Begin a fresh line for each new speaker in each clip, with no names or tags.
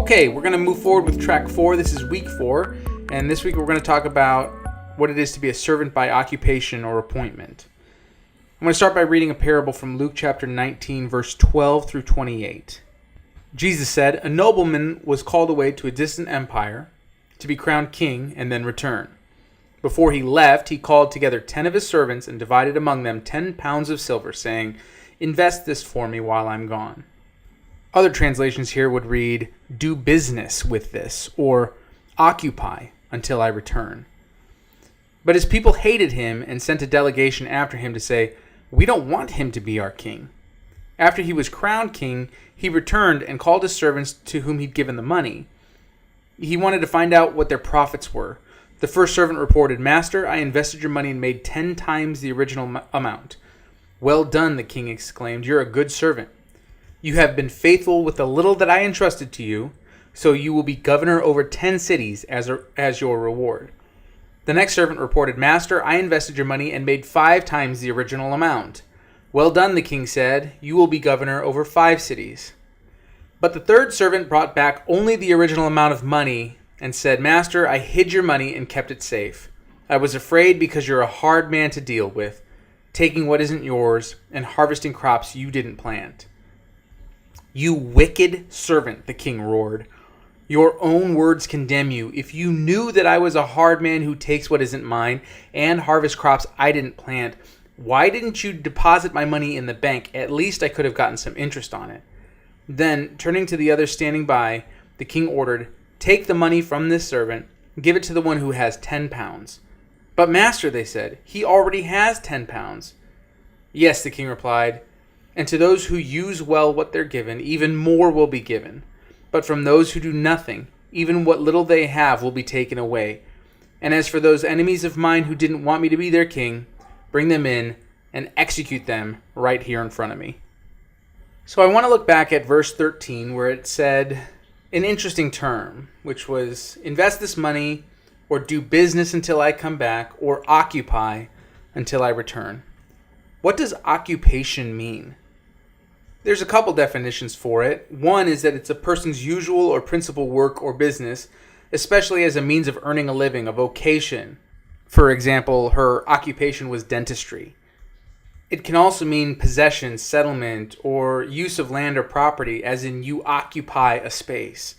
Okay, we're going to move forward with track 4. This is week 4, and this week we're going to talk about what it is to be a servant by occupation or appointment. I'm going to start by reading a parable from Luke chapter 19, verse 12 through 28. Jesus said, "A nobleman was called away to a distant empire to be crowned king and then return. Before he left, he called together 10 of his servants and divided among them 10 pounds of silver, saying, 'Invest this for me while I'm gone.'" Other translations here would read, "Do business with this," or "Occupy until I return." But his people hated him and sent a delegation after him to say, "We don't want him to be our king." After he was crowned king, he returned and called his servants to whom he'd given the money. He wanted to find out what their profits were. The first servant reported, "Master, I invested your money and made 10 times the original amount." "Well done," the king exclaimed. "You're a good servant. You have been faithful with the little that I entrusted to you, so you will be governor over 10 cities as your reward." The next servant reported, "Master, I invested your money and made 5 times the original amount." "Well done," the king said. "You will be governor over 5 cities." But the third servant brought back only the original amount of money and said, "Master, I hid your money and kept it safe. I was afraid because you're a hard man to deal with, taking what isn't yours and harvesting crops you didn't plant." "You wicked servant," the king roared. "Your own words condemn you. If you knew that I was a hard man who takes what isn't mine and harvests crops I didn't plant, why didn't you deposit my money in the bank? At least I could have gotten some interest on it." Then, turning to the others standing by, the king ordered, "Take the money from this servant, give it to the one who has 10 pounds. "But master," they said, "he already has 10 pounds. "Yes," the king replied, "and to those who use well what they're given, even more will be given. But from those who do nothing, even what little they have will be taken away. And as for those enemies of mine who didn't want me to be their king, bring them in and execute them right here in front of me." So I want to look back at verse 13 where it said an interesting term, which was invest this money or do business until I come back or occupy until I return. What does occupation mean? There's a couple definitions for it. One is that it's a person's usual or principal work or business, especially as a means of earning a living, a vocation. For example, her occupation was dentistry. It can also mean possession, settlement, or use of land or property, as in you occupy a space.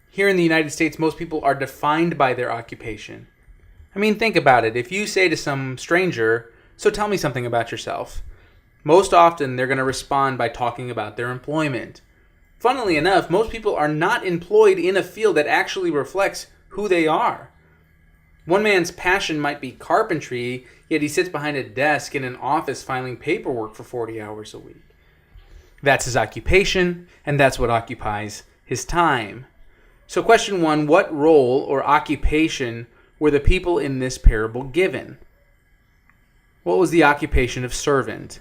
Here in the United States, most people are defined by their occupation. I mean, think about it. If you say to some stranger, "So tell me something about yourself," most often they're going to respond by talking about their employment. Funnily enough, most people are not employed in a field that actually reflects who they are. One man's passion might be carpentry, yet he sits behind a desk in an office filing paperwork for 40 hours a week. That's his occupation, and that's what occupies his time. So question 1, what role or occupation were the people in this parable given? What was the occupation of servant?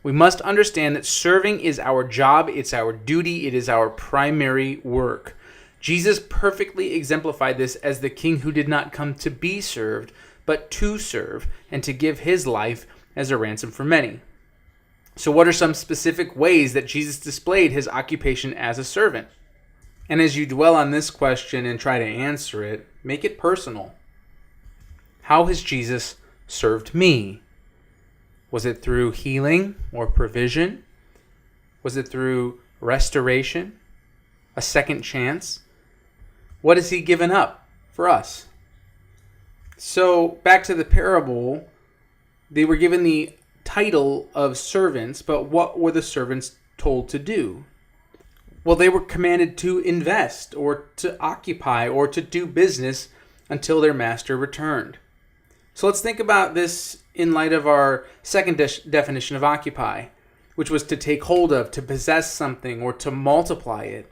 We must understand that serving is our job, it's our duty, it is our primary work. Jesus perfectly exemplified this as the king who did not come to be served, but to serve and to give his life as a ransom for many. So what are some specific ways that Jesus displayed his occupation as a servant? And as you dwell on this question and try to answer it, make it personal. How has Jesus served me? Was it through healing or provision? Was it through restoration? A second chance? What has he given up for us? So back to the parable, they were given the title of servants, but what were the servants told to do? Well, they were commanded to invest or to occupy or to do business until their master returned. So let's think about this in light of our second definition of occupy, which was to take hold of, to possess something, or to multiply it.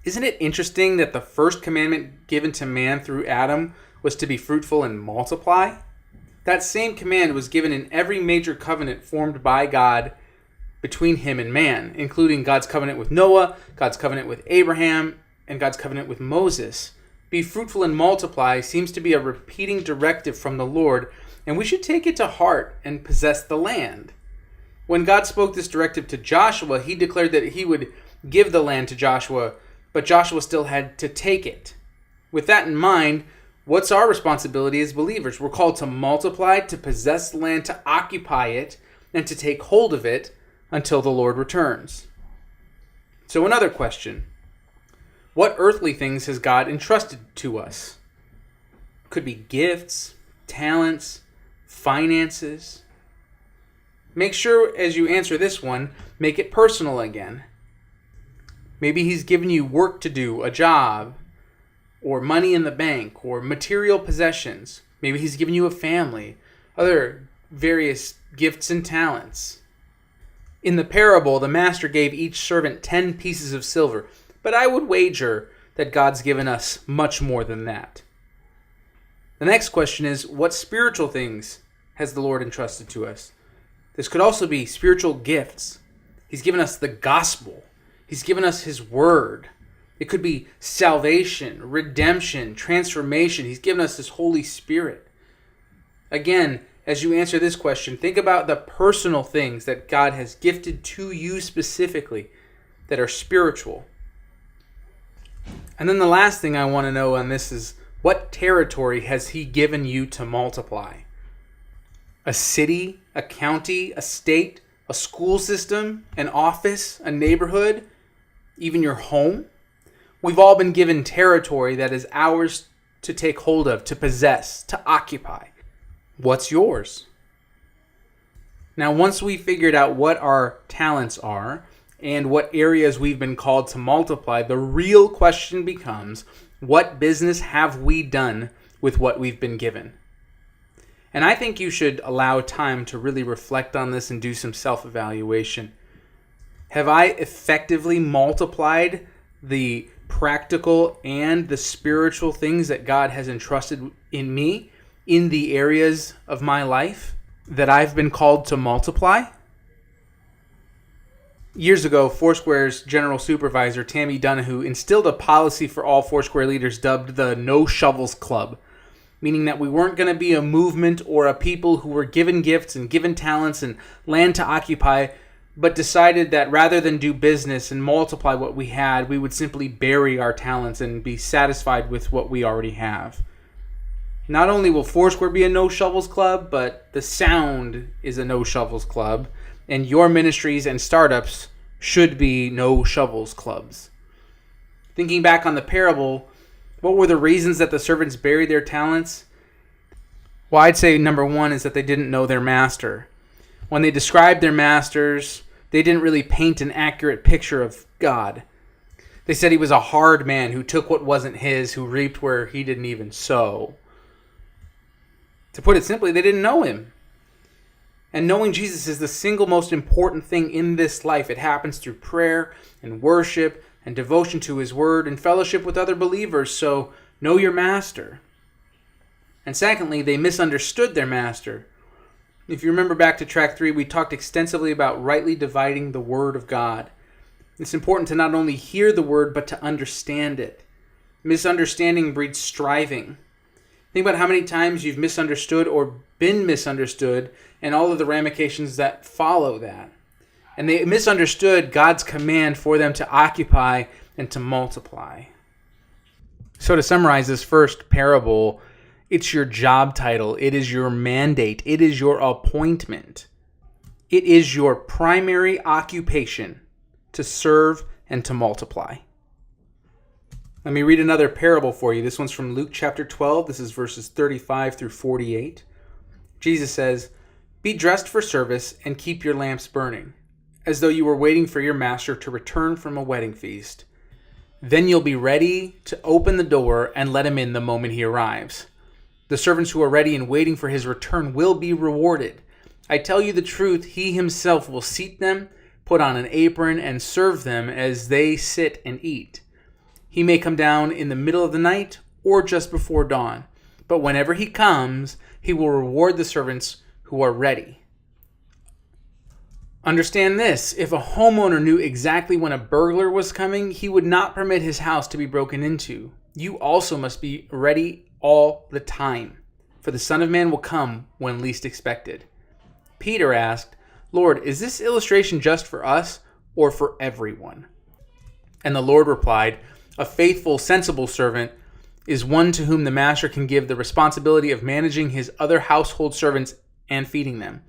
Isn't it interesting that the first commandment given to man through Adam was to be fruitful and multiply? That same command was given in every major covenant formed by God between him and man, including God's covenant with Noah, God's covenant with Abraham, and God's covenant with Moses. Be fruitful and multiply seems to be a repeating directive from the Lord, and we should take it to heart and possess the land. When God spoke this directive to Joshua, he declared that he would give the land to Joshua, but Joshua still had to take it. With that in mind, what's our responsibility as believers? We're called to multiply, to possess the land, to occupy it, and to take hold of it until the Lord returns. So another question. What earthly things has God entrusted to us? Could be gifts, talents, finances. Make sure as you answer this one, make it personal again. Maybe he's given you work to do, a job, or money in the bank, or material possessions. Maybe he's given you a family, other various gifts and talents. In the parable, the master gave each servant 10 pieces of silver, but I would wager that God's given us much more than that. The next question is, what spiritual things has the Lord entrusted to us? This could also be spiritual gifts. He's given us the gospel. He's given us his word. It could be salvation, redemption, transformation. He's given us his Holy Spirit. Again, as you answer this question, think about the personal things that God has gifted to you specifically that are spiritual. And then the last thing I want to know on this is, what territory has he given you to multiply? A city, a county, a state, a school system, an office, a neighborhood, even your home? We've all been given territory that is ours to take hold of, to possess, to occupy. What's yours? Now, once we figured out what our talents are and what areas we've been called to multiply, the real question becomes, what business have we done with what we've been given? And I think you should allow time to really reflect on this and do some self-evaluation. Have I effectively multiplied the practical and the spiritual things that God has entrusted in me in the areas of my life that I've been called to multiply? Years ago, Foursquare's general supervisor, Tammy Donahue, instilled a policy for all Foursquare leaders dubbed the No Shovels Club, meaning that we weren't going to be a movement or a people who were given gifts and given talents and land to occupy, but decided that rather than do business and multiply what we had, we would simply bury our talents and be satisfied with what we already have. Not only will Foursquare be a No Shovels Club, but the Sound is a No Shovels Club, and your ministries and startups should be No Shovels Clubs. Thinking back on the parable, what were the reasons that the servants buried their talents? Well, I'd say number one is that they didn't know their master. When they described their masters, they didn't really paint an accurate picture of God. They said he was a hard man who took what wasn't his, who reaped where he didn't even sow. To put it simply, they didn't know him. And knowing Jesus is the single most important thing in this life. It happens through prayer and worship and devotion to his word and fellowship with other believers. So know your master. And secondly, they misunderstood their master. If you remember back to track 3, we talked extensively about rightly dividing the word of God. It's important to not only hear the word, but to understand it. Misunderstanding breeds striving. Think about how many times you've misunderstood or been misunderstood and all of the ramifications that follow that. And they misunderstood God's command for them to occupy and to multiply. So to summarize this first parable, it's your job title. It is your mandate. It is your appointment. It is your primary occupation to serve and to multiply. Let me read another parable for you. This one's from Luke chapter 12. This is verses 35 through 48. Jesus says, "Be dressed for service and keep your lamps burning, as though you were waiting for your master to return from a wedding feast. Then you'll be ready to open the door and let him in the moment he arrives. The servants who are ready and waiting for his return will be rewarded. I tell you the truth, he himself will seat them, put on an apron, and serve them as they sit and eat. He may come down in the middle of the night or just before dawn, but whenever he comes, he will reward the servants who are ready." Understand this, if a homeowner knew exactly when a burglar was coming, he would not permit his house to be broken into. You also must be ready all the time, for the Son of Man will come when least expected. Peter asked, "Lord, is this illustration just for us or for everyone?" And the Lord replied, A faithful, sensible servant is one to whom the master can give the responsibility of managing his other household servants and feeding them.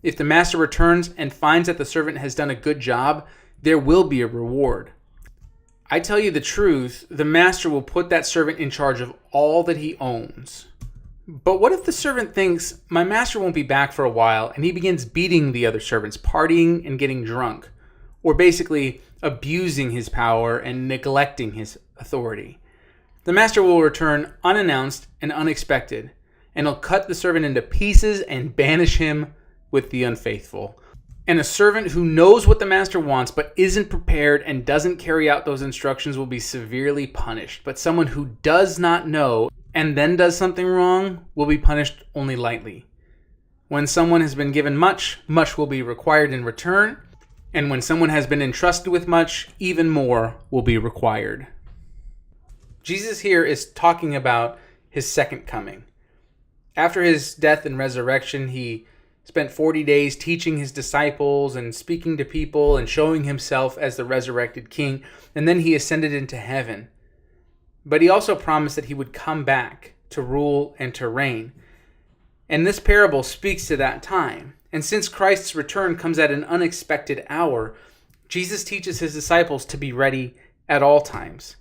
If the master returns and finds that the servant has done a good job, there will be a reward. I tell you the truth, the master will put that servant in charge of all that he owns. But what if the servant thinks, my master won't be back for a while, and he begins beating the other servants, partying and getting drunk, or basically abusing his power and neglecting his authority? The master will return unannounced and unexpected, and he'll cut the servant into pieces and banish him with the unfaithful. And a servant who knows what the master wants but isn't prepared and doesn't carry out those instructions will be severely punished. But someone who does not know and then does something wrong will be punished only lightly. When someone has been given much, much will be required in return. And when someone has been entrusted with much, even more will be required. Jesus here is talking about his second coming. After his death and resurrection, he spent 40 days teaching his disciples and speaking to people and showing himself as the resurrected king. And then he ascended into heaven. But he also promised that he would come back to rule and to reign. And this parable speaks to that time. And since Christ's return comes at an unexpected hour, Jesus teaches his disciples to be ready at all times.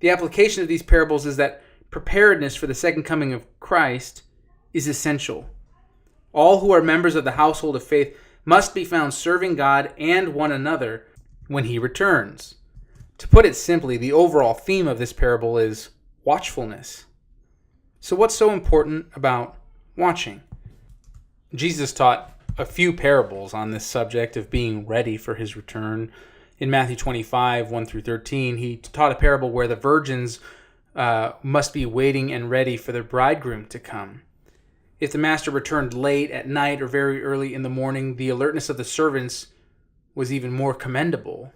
The application of these parables is that preparedness for the second coming of Christ is essential. All who are members of the household of faith must be found serving God and one another when he returns. To put it simply, the overall theme of this parable is watchfulness. So what's so important about watching? Jesus taught a few parables on this subject of being ready for his return. In Matthew 25, 1 through 13, he taught a parable where the virgins must be waiting and ready for their bridegroom to come. If the master returned late at night or very early in the morning, the alertness of the servants was even more commendable.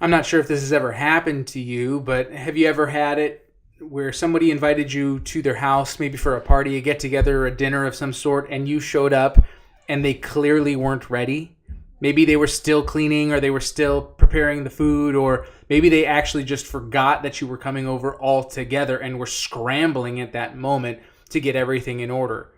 I'm not sure if this has ever happened to you, but have you ever had it where somebody invited you to their house, maybe for a party, a get-together, or a dinner of some sort, and you showed up and they clearly weren't ready? Maybe they were still cleaning, or they were still preparing the food, or maybe they actually just forgot that you were coming over altogether and were scrambling at that moment to get everything in order.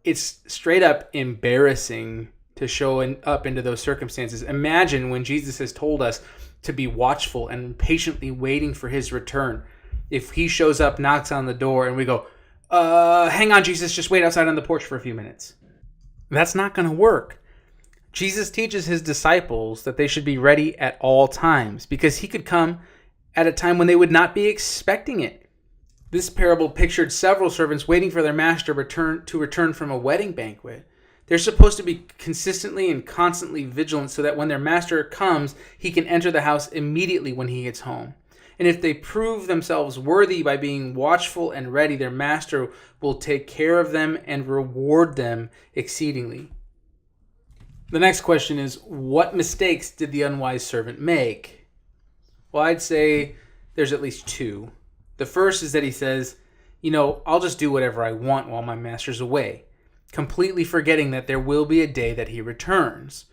It's straight up embarrassing to show up into those circumstances. Imagine when Jesus has told us to be watchful and patiently waiting for his return. If he shows up, knocks on the door, and we go, hang on, Jesus, just wait outside on the porch for a few minutes. That's not going to work. Jesus teaches his disciples that they should be ready at all times because he could come at a time when they would not be expecting it. This parable pictured several servants waiting for their master to return from a wedding banquet. They're supposed to be consistently and constantly vigilant so that when their master comes, he can enter the house immediately when he gets home. And if they prove themselves worthy by being watchful and ready, their master will take care of them and reward them exceedingly. The next question is, what mistakes did the unwise servant make? Well, I'd say there's at least two. The first is that he says, I'll just do whatever I want while my master's away, completely forgetting that there will be a day that he returns.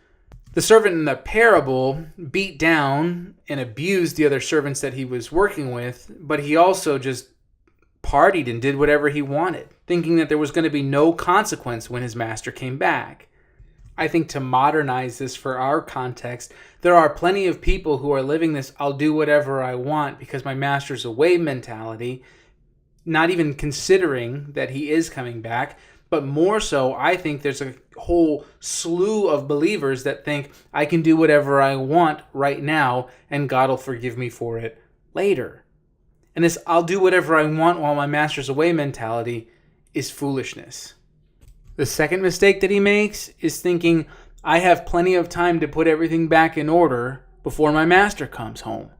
The servant in the parable beat down and abused the other servants that he was working with, but he also just partied and did whatever he wanted, thinking that there was going to be no consequence when his master came back. I think to modernize this for our context, there are plenty of people who are living this I'll do whatever I want because my master's away mentality, not even considering that he is coming back. But more so, I think there's a whole slew of believers that think I can do whatever I want right now and God will forgive me for it later. And this I'll do whatever I want while my master's away mentality is foolishness. The second mistake that he makes is thinking I have plenty of time to put everything back in order before my master comes home.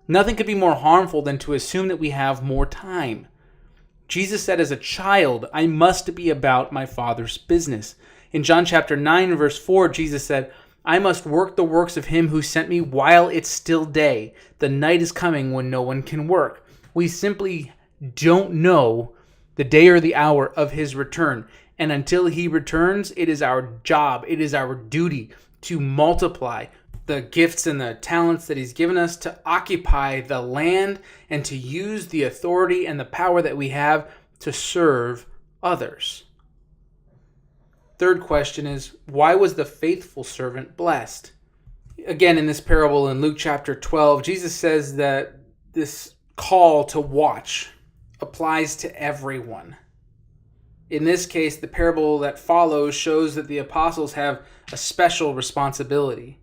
Nothing could be more harmful than to assume that we have more time. Jesus said as a child, I must be about my Father's business. In John chapter 9, verse 4, Jesus said, I must work the works of him who sent me while it's still day. The night is coming when no one can work. We simply don't know the day or the hour of his return. And until he returns, it is our job, it is our duty to multiply, the gifts and the talents that he's given us to occupy the land and to use the authority and the power that we have to serve others. Third question is, why was the faithful servant blessed? Again, in this parable in Luke chapter 12, Jesus says that this call to watch applies to everyone. In this case, the parable that follows shows that the apostles have a special responsibility.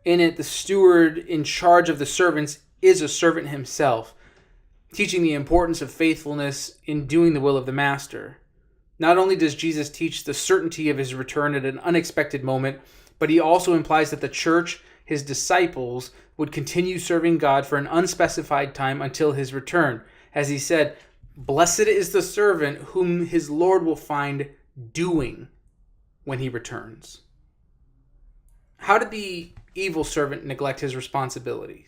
In it, the steward in charge of the servants is a servant himself, teaching the importance of faithfulness in doing the will of the master. Not only does Jesus teach the certainty of his return at an unexpected moment, but he also implies that the church, his disciples, would continue serving God for an unspecified time until his return. As he said, "Blessed is the servant whom his Lord will find doing when he returns." How did the evil servant neglect his responsibilities?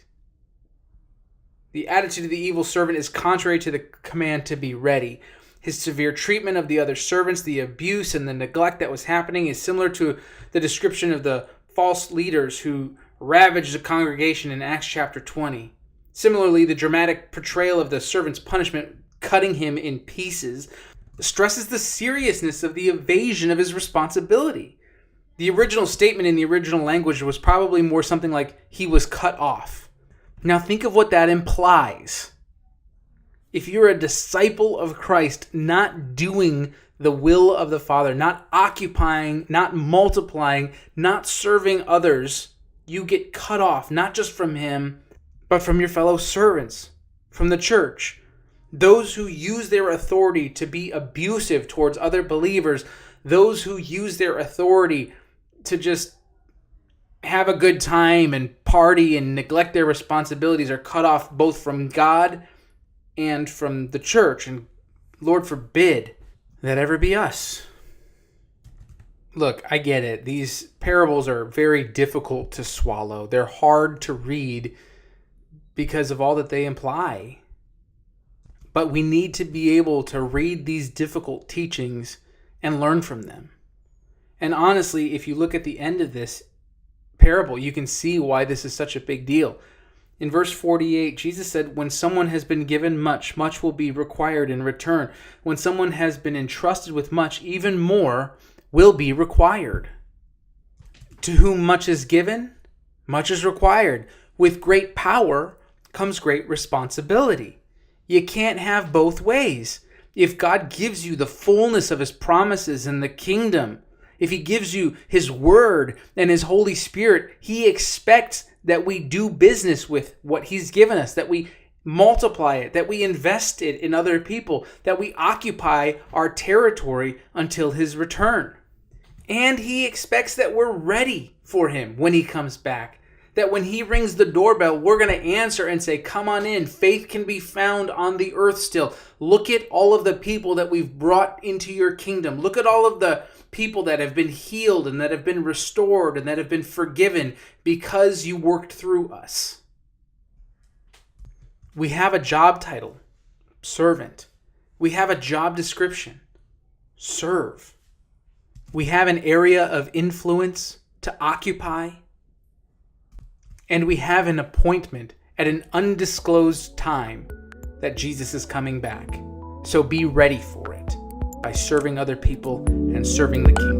The attitude of the evil servant is contrary to the command to be ready. His severe treatment of the other servants, the abuse and the neglect that was happening, is similar to the description of the false leaders who ravaged the congregation in Acts chapter 20. Similarly, the dramatic portrayal of the servant's punishment, cutting him in pieces, stresses the seriousness of the evasion of his responsibility. The original statement in the original language was probably more something like, he was cut off. Now think of what that implies. If you're a disciple of Christ, not doing the will of the Father, not occupying, not multiplying, not serving others, you get cut off, not just from him, but from your fellow servants, from the church. Those who use their authority to be abusive towards other believers, those who use their authority to just have a good time and party and neglect their responsibilities are cut off both from God and from the church. And Lord forbid that ever be us. Look, I get it. These parables are very difficult to swallow. They're hard to read because of all that they imply. But we need to be able to read these difficult teachings and learn from them. And honestly, if you look at the end of this parable, you can see why this is such a big deal. In verse 48, Jesus said, when someone has been given much, much will be required in return. When someone has been entrusted with much, even more will be required. To whom much is given, much is required. With great power comes great responsibility. You can't have both ways. If God gives you the fullness of his promises in the kingdom, if he gives you his word and his Holy Spirit, he expects that we do business with what he's given us, that we multiply it, that we invest it in other people, that we occupy our territory until his return. And he expects that we're ready for him when he comes back, that when he rings the doorbell, we're going to answer and say, come on in. Faith can be found on the earth still. Look at all of the people that we've brought into your kingdom. Look at all of the people that have been healed and that have been restored and that have been forgiven because you worked through us. We have a job title, servant. We have a job description, serve. We have an area of influence to occupy. And we have an appointment at an undisclosed time that Jesus is coming back. So be ready for it by serving other people and serving the kingdom.